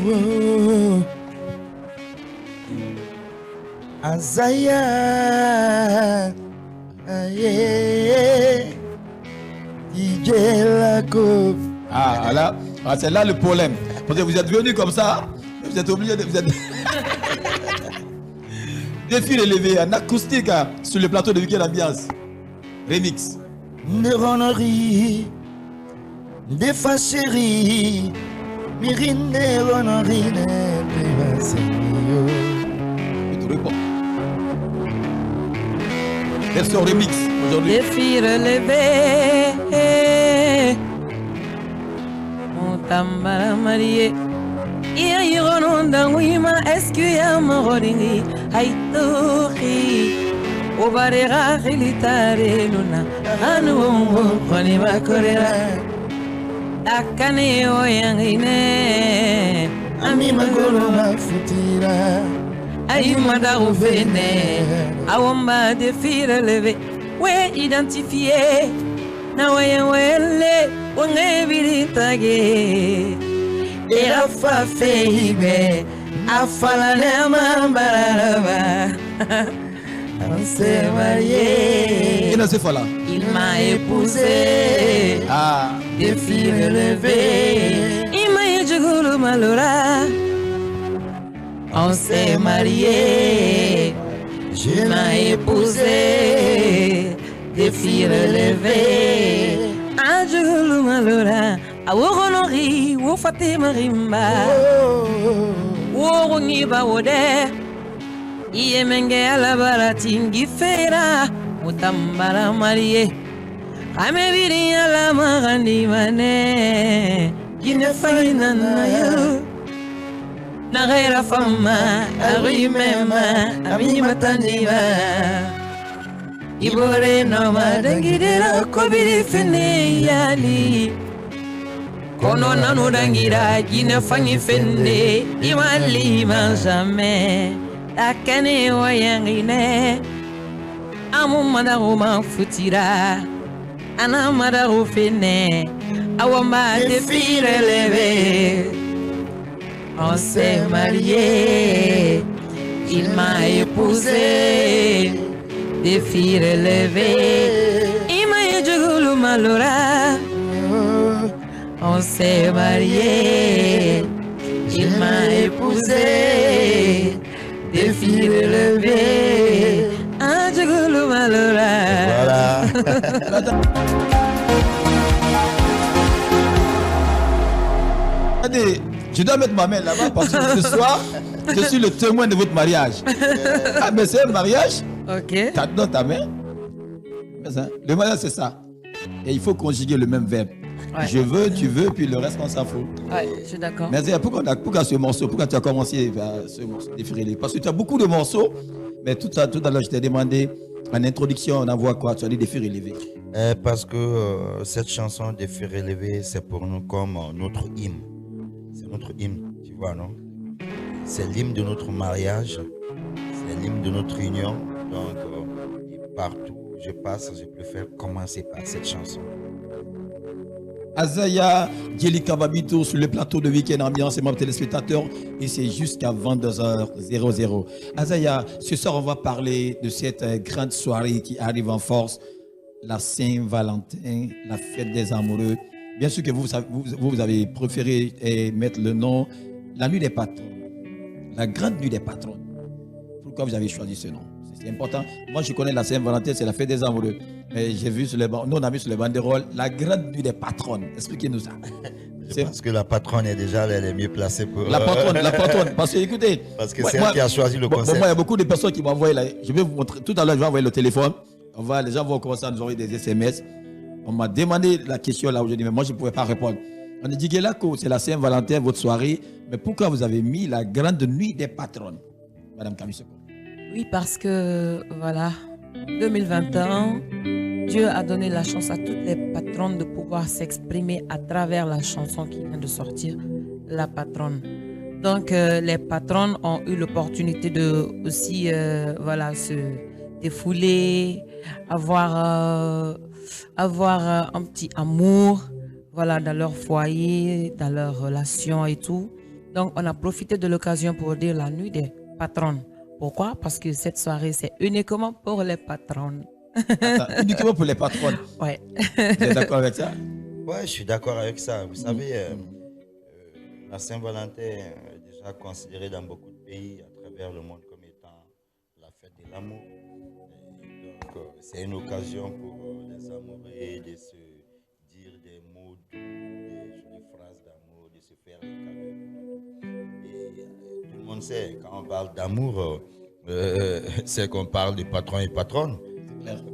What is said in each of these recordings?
oh. Azaya, aye, DJ Laco. Ah, là, c'est là le problème. Parce que vous êtes venus comme ça, vous êtes obligés de... Vous êtes... Défi relevé en acoustique hein, sur le plateau de Week-end Ambiance. Remix. Neronori, Defacheri, Mirine, Neronorine, Devasenio. Je te réponds. Version remix aujourd'hui. Défi relevé. Tambara marié iya yigononda wima eskuya magoringi haitoki obarega khilitare luna anu khoni bakorera akane oyangine ami magolo mafutira ay madaru fene awamba défi relevé we identifié na wele Ongeviri tage Erafa feibe Afala nema baraba On s'est marié. Et dans ce fois-là Il m'a épousé. Ah Défi relevé. Il m'a éjugulu malora. On s'est marié. Je m'ai épousé. Défi relevé. Ajulu malora. Awogonori. Wofate marimba. Wogongiba wode. Iyemenge alabaratingi fera. Mutambara marié. Amebiri ala magandi mane. Gine faina na yo. Nagera fama. Arimema. Ami mataniba. Ibore no madangidera kobiri fene yali. Kono nanu dangira gine fangi fende. Imali manjame. Akane wayangine. Amu madaruma futira. Ana madaru fene. Awamba défi relevé. On s'est marié. Il m'a épousé. Défi relevé. Il m'a éjugulu malora. On s'est marié. Il m'a épousé. Défi relevé. Éjugulu malora. Voilà. Attendez, je dois mettre ma main là-bas parce que ce soir, je suis le témoin de votre mariage. Ah, mais c'est un mariage. Ok. T'as dans ta main. Le mariage, c'est ça. Et il faut conjuguer le même verbe. Ouais. Je veux, tu veux, puis le reste, on s'en fout. Ouais, je suis d'accord. Mais pourquoi ce morceau, pourquoi tu as commencé ce morceau défilé? Parce que tu as beaucoup de morceaux, mais tout à l'heure, je t'ai demandé en introduction, on envoie quoi? Tu as dit défi relevé. Parce que cette chanson défi relevé, c'est pour nous comme notre hymne. C'est notre hymne, tu vois, non? C'est l'hymne de notre mariage, c'est l'hymne de notre union. Donc, partout où je passe, je préfère commencer par cette chanson. Azaya Djelika Babito sur le plateau de Week-end Ambiance et mes téléspectateurs, et c'est jusqu'à 22h00. Azaya, ce soir on va parler de cette grande soirée qui arrive en force, la Saint-Valentin, la fête des amoureux. Bien sûr que vous avez préféré mettre le nom, la nuit des patrons, la grande nuit des patrons. Pourquoi vous avez choisi ce nom? C'est important. Moi, je connais la Saint-Valentin, c'est la fête des amoureux. Mais j'ai vu sur les nous, on a vu sur les banderoles la grande nuit des patronnes. Expliquez-nous ça. Je pense que la patronne est déjà elle est mieux placée pour. La patronne. Parce que écoutez. Parce que c'est elle qui a choisi le concept. Moi, il y a beaucoup de personnes qui m'ont envoyé là. Je vais vous montrer. Tout à l'heure, je vais envoyer le téléphone. Les gens vont commencer à nous envoyer des SMS. On m'a demandé la question là aujourd'hui, mais moi, je ne pouvais pas répondre. On a dit que là, c'est la Saint-Valentin, votre soirée. Mais pourquoi vous avez mis la grande nuit des patronnes, Madame Kamisoko? Oui, parce que, voilà, 2021, Dieu a donné la chance à toutes les patronnes de pouvoir s'exprimer à travers la chanson qui vient de sortir, La Patronne. Donc, les patronnes ont eu l'opportunité de aussi, voilà, se défouler, avoir un petit amour, voilà, dans leur foyer, dans leur relation et tout. Donc, on a profité de l'occasion pour dire la nuit des patronnes. Pourquoi? Parce que cette soirée, c'est uniquement pour les patronnes. Attends, uniquement pour les patronnes. Ouais. Vous êtes d'accord avec ça? Ouais, je suis d'accord avec ça. Vous savez, la Saint-Valentin est déjà considérée dans beaucoup de pays à travers le monde comme étant la fête de l'amour. Et donc, c'est une occasion pour les amoureux de se dire des mots doux, des jolies phrases d'amour, de se faire des cadeaux. Et tout le monde sait, quand on parle d'amour, c'est qu'on parle de patron et patronne.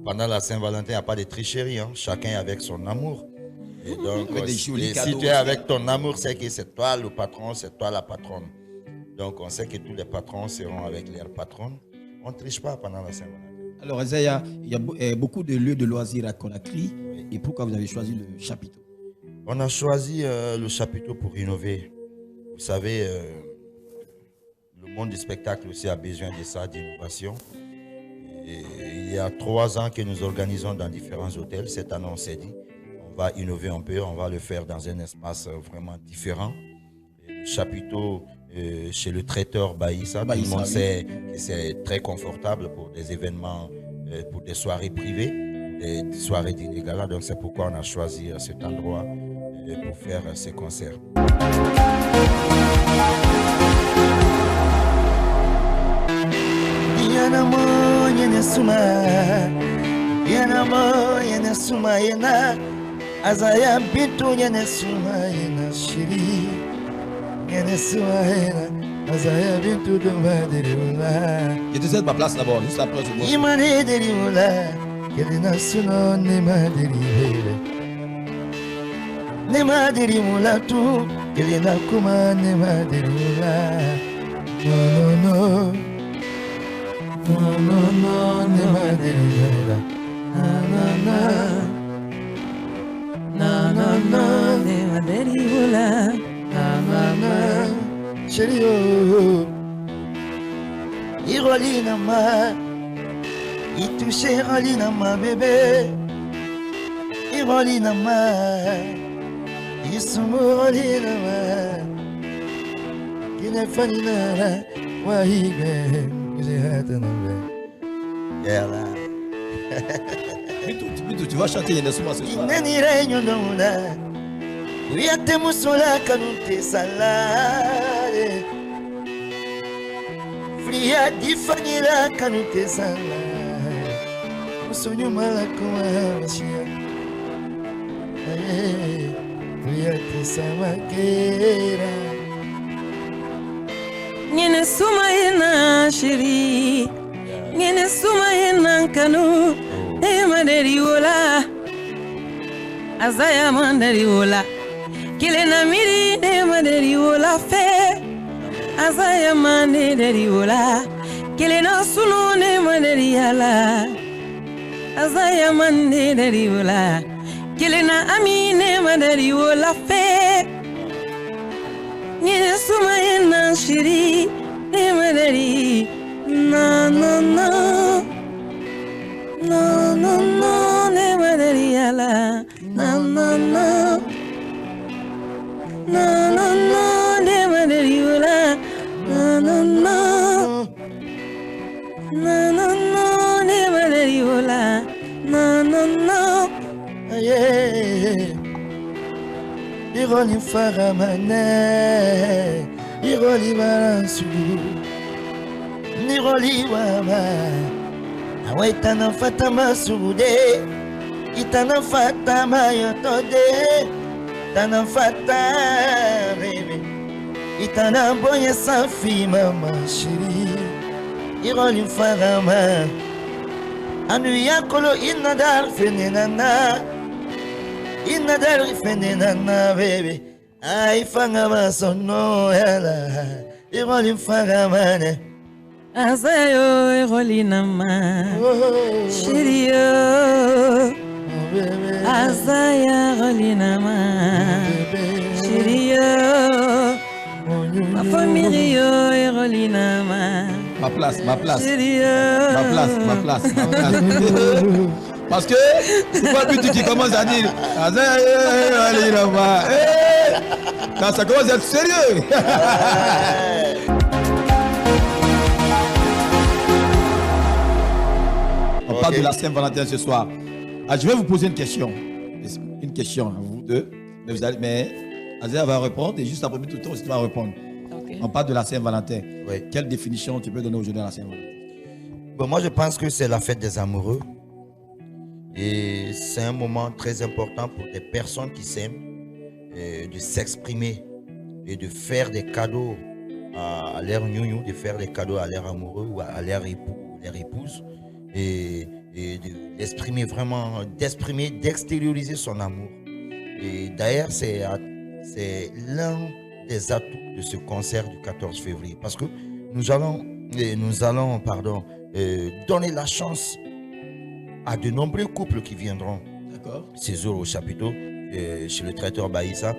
Pendant la Saint-Valentin, il n'y a pas de tricherie. Hein. Chacun est avec son amour. Et donc, si tu es avec ton amour, c'est que c'est toi le patron, c'est toi la patronne. Donc, on sait que tous les patrons seront avec leurs patronnes. On ne triche pas pendant la Saint-Valentin. Alors, Isaiah, il y a beaucoup de lieux de loisirs à Conakry. Et pourquoi vous avez choisi le chapiteau? On a choisi le chapiteau pour innover. Vous savez, le monde du spectacle aussi a besoin de ça, d'innovation. Et il y a 3 ans que nous organisons dans différents hôtels. Cette année, on s'est dit, on va innover un peu, on va le faire dans un espace vraiment différent. Et le chapiteau chez le traiteur Baïssa, tout le monde sait que c'est très confortable pour des événements, pour des soirées privées, des soirées d'inégala. Donc c'est pourquoi on a choisi cet endroit pour faire ces concerts. Azaya bitu nyene suma yena shiri nyene suma yena azaya bitu de madirula. Je te cède ma place d'abord, juste après je vois. Imane derula kelina suno ne madiribele ne madirimula tu kelina kuma ne madirula. No no no ne madiribela Na na na, ne maderiola. na na na, chérie oh, iroli na ma, itouche iroli na ma bébé, iroli na ma, isumuroli na ma, kinefani na la, wahibe, kujihata na be, yala. Tu vas chanter Yenesuma ce soir. Inenire nyondona, uyate musola kanute salade. Fria difanira kanute salade. Musonyo malakuma mashia. Uyate samakera. Yenesuma yena shiri, Yenesuma yena kanu. Maderiola, Azaya Manderiola, Kilena Miri de Maderiola fe, Azaya Manderiola, Kilena Sunu de Maderiala, Azaya Manderiola, Kilena Amine Maderiola fe, Yenesuma yena shiri de Maderi, na na na. No, no, no, ne maderiala. No, no, no. No, no, no, ne maderiola. No, no, no. No, no, no, ne maderiola. No, no, no. Aye, iroli faramane, iroli balansu, niroli wama. Awaitana fatama sude, itana fatama yotode, tana fata baby, itana boye safi mama shiri, iroli farama, anu yakolo inadar fenenana, inadar fenenana baby, ay fanga masono yala, iroli faramane. Azayo erolina ma, Shirio. Azaya erolina ma, Shirio. Ma famille erolina ma. Ma place. Shirio. Ma place. Parce que c'est pas le but qui commence à dire Azaya erolina ma. Non, ça commence à être sérieux. On parle de la Saint-Valentin ce soir. Ah, je vais vous poser une question. Une question à vous deux. Mais Azéa va répondre et juste après tout le temps, tu vas répondre. Ok. On parle de la Saint-Valentin. Oui. Quelle définition tu peux donner aujourd'hui à la Saint-Valentin? Bon, moi, je pense que c'est la fête des amoureux. Et c'est un moment très important pour des personnes qui s'aiment de s'exprimer et de faire des cadeaux à leur gnou, de faire des cadeaux à leur amoureux ou à leur époux, leur épouse. Et d'exprimer vraiment, d'extérioriser son amour. Et d'ailleurs, c'est l'un des atouts de ce concert du 14 février. Parce que nous allons donner la chance à de nombreux couples qui viendront ces jours au chapiteau, chez le traiteur Baïssa,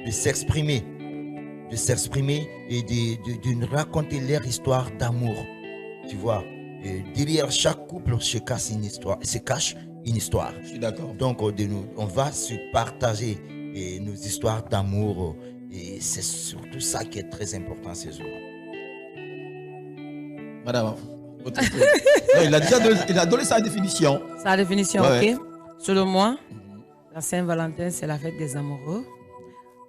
de s'exprimer et de nous raconter leur histoire d'amour. Tu vois, et derrière chaque couple se cache une histoire. Je suis d'accord. Donc, on va se partager nos histoires d'amour. Et c'est surtout ça qui est très important ces jours. Madame, votre tour. Non, il a donné sa définition. Sa définition, Ouais, ok. Selon moi, la Saint-Valentin, c'est la fête des amoureux.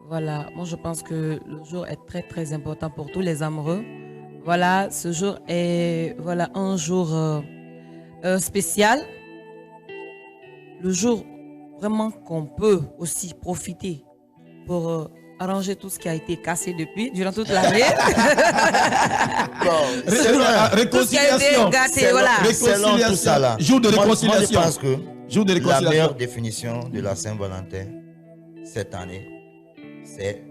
Voilà, moi je pense que le jour est très très important pour tous les amoureux. Voilà, ce jour est un jour spécial. Le jour vraiment qu'on peut aussi profiter pour arranger tout ce qui a été cassé durant toute l'année. Tout ce qui a été gâté, voilà. Selon tout ça là. Jour de Moi, réconciliation. je pense que Jour de la réconciliation. meilleure définition de la Saint-Valentin cette année, c'est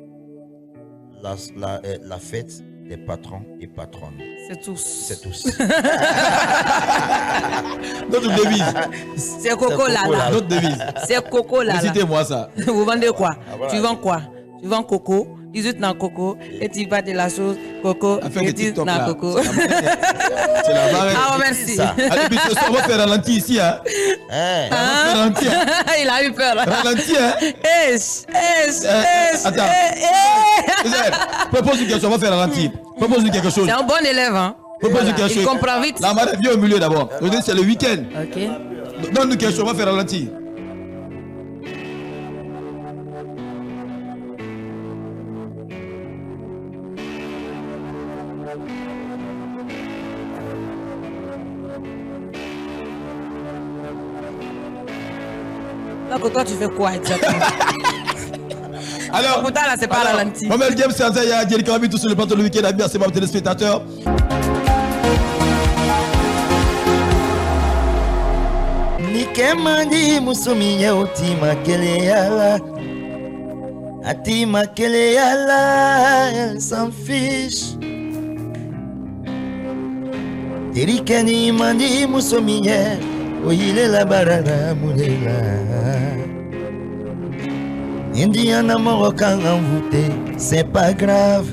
la fête des patrons et patronnes. C'est tous. C'est tous. Notre devise. C'est Coco là. Notre devise. C'est Coco là. Citez-moi ça. Vous vendez quoi? voilà. Tu vends quoi? Tu vends coco, 18 dans coco, et tu vas de la chose, coco, Afin et de 18 TikTok dans là. coco. C'est la marée. Ah, merci. Ça. Allez, puis ce soir, on va faire ralenti ici. Hein. Hein? On va faire ralenti. Hein. Il a eu peur. Ralenti. Hein. Attends. Propose une question, on va faire ralenti. Propose-lui quelque chose. C'est un bon élève, hein? Propose-lui quelque Il chose. comprend vite. La marée vient au milieu d'abord. C'est le week-end. Ok. Donne-nous quelque chose, on va faire ralenti. Donc toi tu fais quoi exactement? Alors, Pourtant là c'est pas ralenti. Mohamed James Azaya, Djeri Karabi, tout sur le plateau le week-end. Merci à mes téléspectateurs. Nikemandi musuminya utima keleyala Atima keleyala elle s'en fiche Terikani mandi musuminya Ohilela barara mulela Indiana morokan envoûté c'est pas grave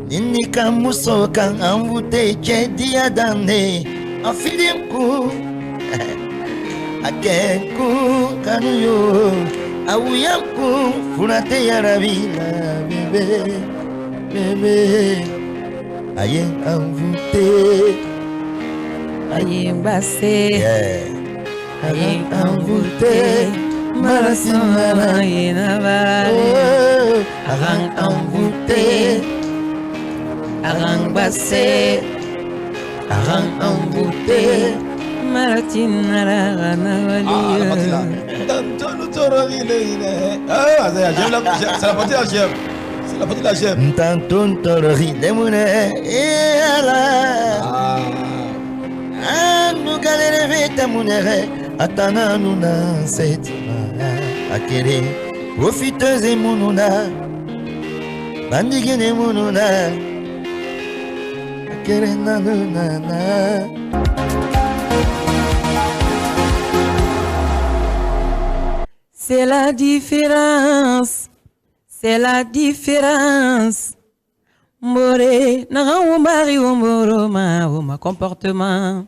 Ninika musokan envoûté dia damné Afidinku Akenku kanuyo Awuyanku Furate yarabila Bébé Aye envoûté Aye mbassé. Aye envoûté Marasana yenavale. Arang envoûté. Arang bassé. Arang envoûté. Maratina la C'est la partie de la chèvre. C'est la partie de la chèvre. Ntanton torori demune Eala Anu galere vete munere Atana nuna setima Akere Profiteuse mununa Bandigene mununa Akere nanunana C'est la différence. C'est la différence. More, na mari moro ma comportement.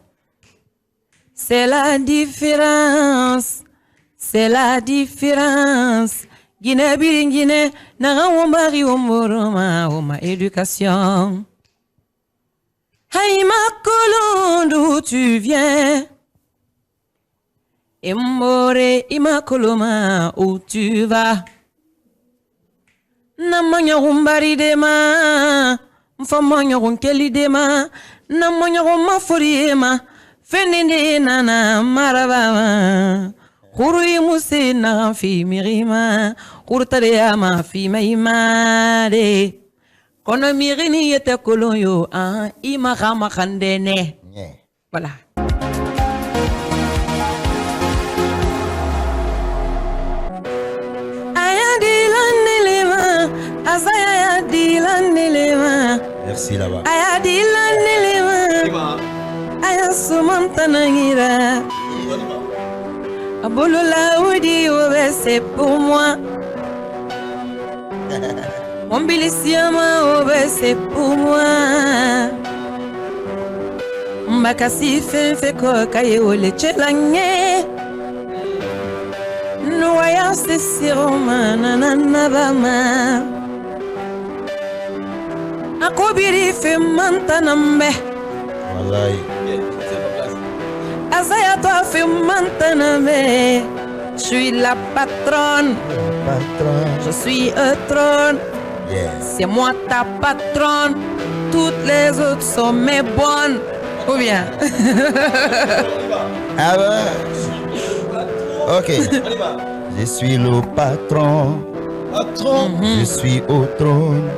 C'est la différence. C'est la différence. Guinée biringine, naga wombari womboroma, oma éducation. Haïma Colon, d'où tu viens? Immoré, ima koloma, où tu vas? Namanyarum bari dema, mfamanyarum keli dema, namanyarum mafuriema, fenende nana marabama. Hurui musi na fi mirima, hurtarea ma fi maimade. Kono mirini yete kolonyo, ima rama kandene. Voilà. Merci là-bas. C'est pour moi. Mon bilisiama c'est pour moi. Mbakasi fait ko kaye ole chelange. Noya c'est siroma nanana bama. Akobiri fait mantanambe. Wallahi. Azaya toi fait mantanambe. Je suis la patronne. Je suis un trône. C'est moi ta patronne. Toutes les autres sont mes bonnes. Ou bien? Ah ouais. Ok. Je suis le patron. Je suis au trône.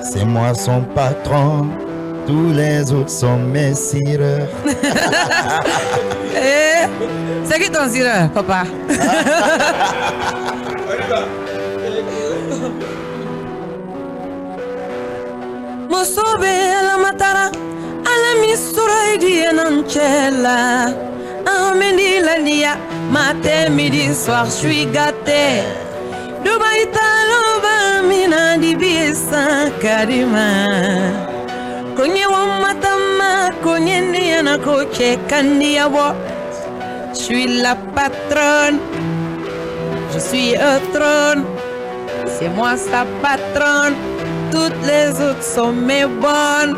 C'est moi son patron. Tous les autres sont mes sireurs. C'est qui ton sireur, papa? Mosobe la matara, ala misura idi nancella. Ameni la nia, matin, midi, soir, je suis gâté. Dubaï taloba mina di bisa karima. Konye wamatama, konye niana koche kandiabo. Je suis la patronne. Je suis un trône. C'est moi sa patronne. Toutes les autres sont mes bonnes.